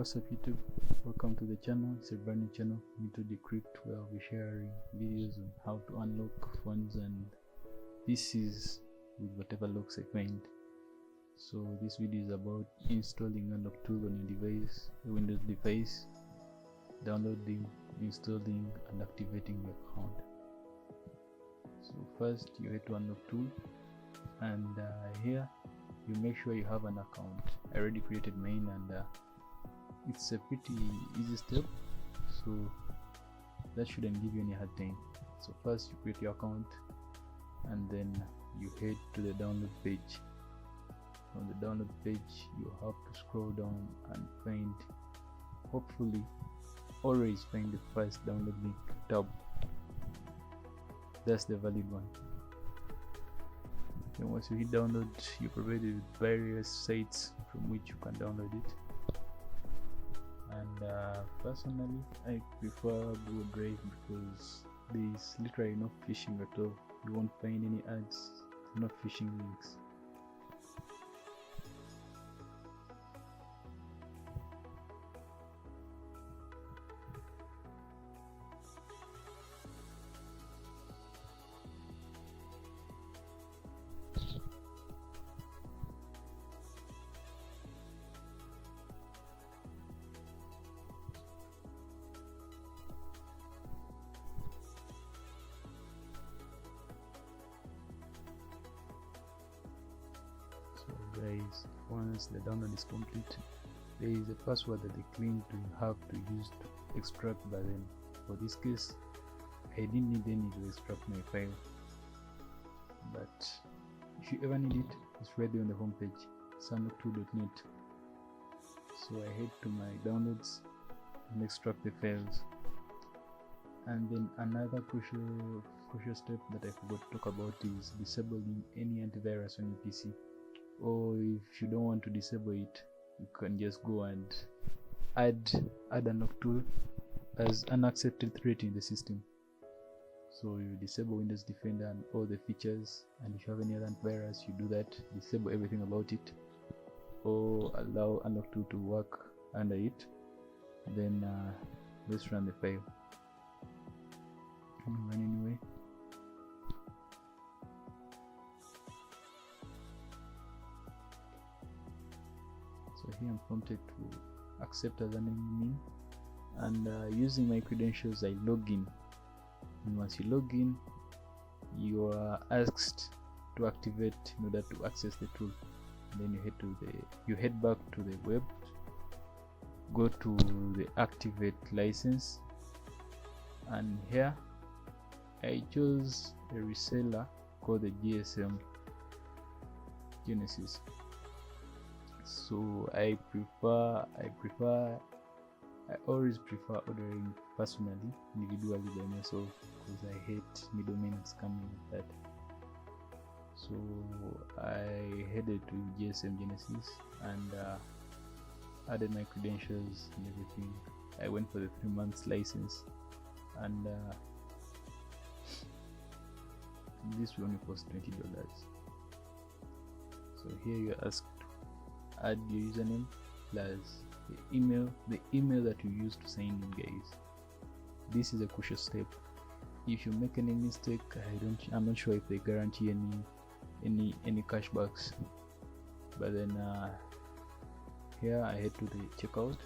What's up YouTube? Welcome to the channel. It's a brand new channel, Into Decrypt, where I'll be sharing videos on how to unlock phones and PCs with whatever locks I find. So this video is about installing UnlockTool on your device, a Windows device, downloading, installing and activating your account. So first you head to UnlockTool, and here you make sure you have an account. I already created mine, and it's a pretty easy step, so that shouldn't give you any hard time. So first you create your account, and then you head to the download page. On the download page you have to scroll down and find, hopefully always find the first download link tab. That's the valid one. Then once you hit download, you're provided with various sites from which you can download it. And personally I prefer Google Drive because there is literally no phishing at all. You won't find any ads, no phishing links. So guys, once the download is complete, there is a password that they claim to have to use to extract, but then for this case I didn't need any to extract my file. But if you ever need it, it's right there on the home page, unlocktool.net. So I head to my downloads and extract the files. And then another crucial step that I forgot to talk about is disabling any antivirus on your PC. Or if you don't want to disable it, you can just go and add UnlockTool as an accepted threat in the system. So you disable Windows Defender and all the features, and if you have any other antivirus, you do that, disable everything about it, or allow UnlockTool to work under it. Then let's run the file. Run anyway. So here I'm prompted to accept as an admin, and using my credentials I log in. And once you log in, you are asked to activate in order to access the tool. And then you head back to the web, go to the activate license, and here I chose a reseller called the GSM Genesis. So I always prefer ordering personally, individually by myself, because I hate middlemen scamming like that. So I headed to GSM Genesis and added my credentials and everything. I went for the 3 months license, and this will only cost $20. So here you're asked to add your username plus the email that you use to sign in, guys. This is a crucial step. If you make any mistake, I'm not sure if they guarantee any cashbacks. But then here I head to the checkout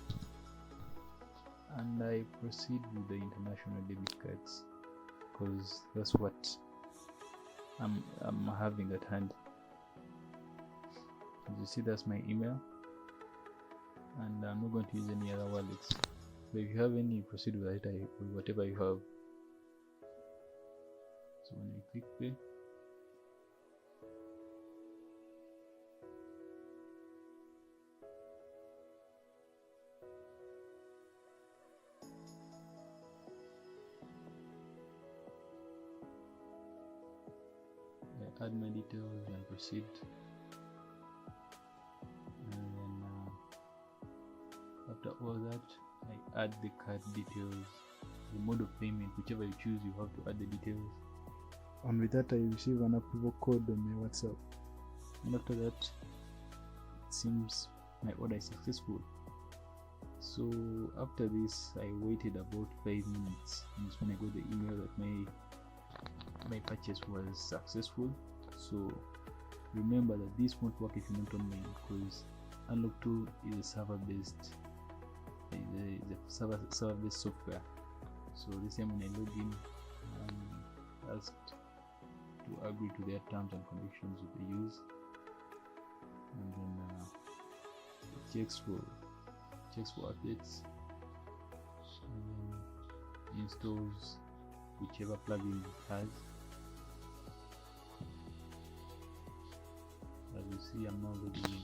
and I proceed with the international debit cards, because that's what I'm having at hand. As you see, that's my email, and I'm not going to use any other wallets. So if you have any, proceed with it, with whatever you have. So when I click pay, I add my details and proceed. After all that, I add the card details, the mode of payment, whichever you choose, you have to add the details. And with that I receive an approval code on my WhatsApp, and after that it seems my order is successful. So after this, I waited about 5 minutes, and it's when I got the email that my purchase was successful. So remember that this won't work if you're not online, because UnlockTool is a server-based server-based software. So this time when I log in, I'm asked to agree to their terms and conditions that they use, and then it checks for updates, and then installs whichever plugin it has. As you see, I'm now logging in.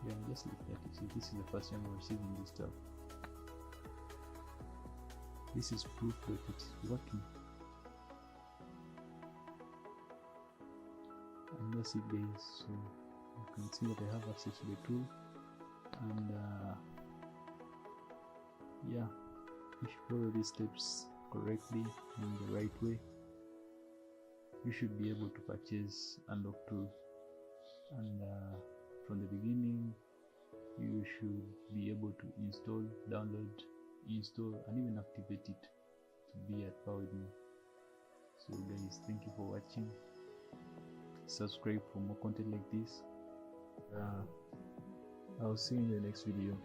Yeah, just like that. You see, this is the first time I'm receiving this stuff. This is proof that it's working. And that's it, guys. So you can see that I have access to the tool, and yeah, if you follow these steps correctly in the right way, you should be able to purchase UnlockTool. And from the beginning, you should be able to install, download, install, and even activate it to be at par with me. So guys, thank you for watching. Subscribe for more content like this. I'll see you in the next video.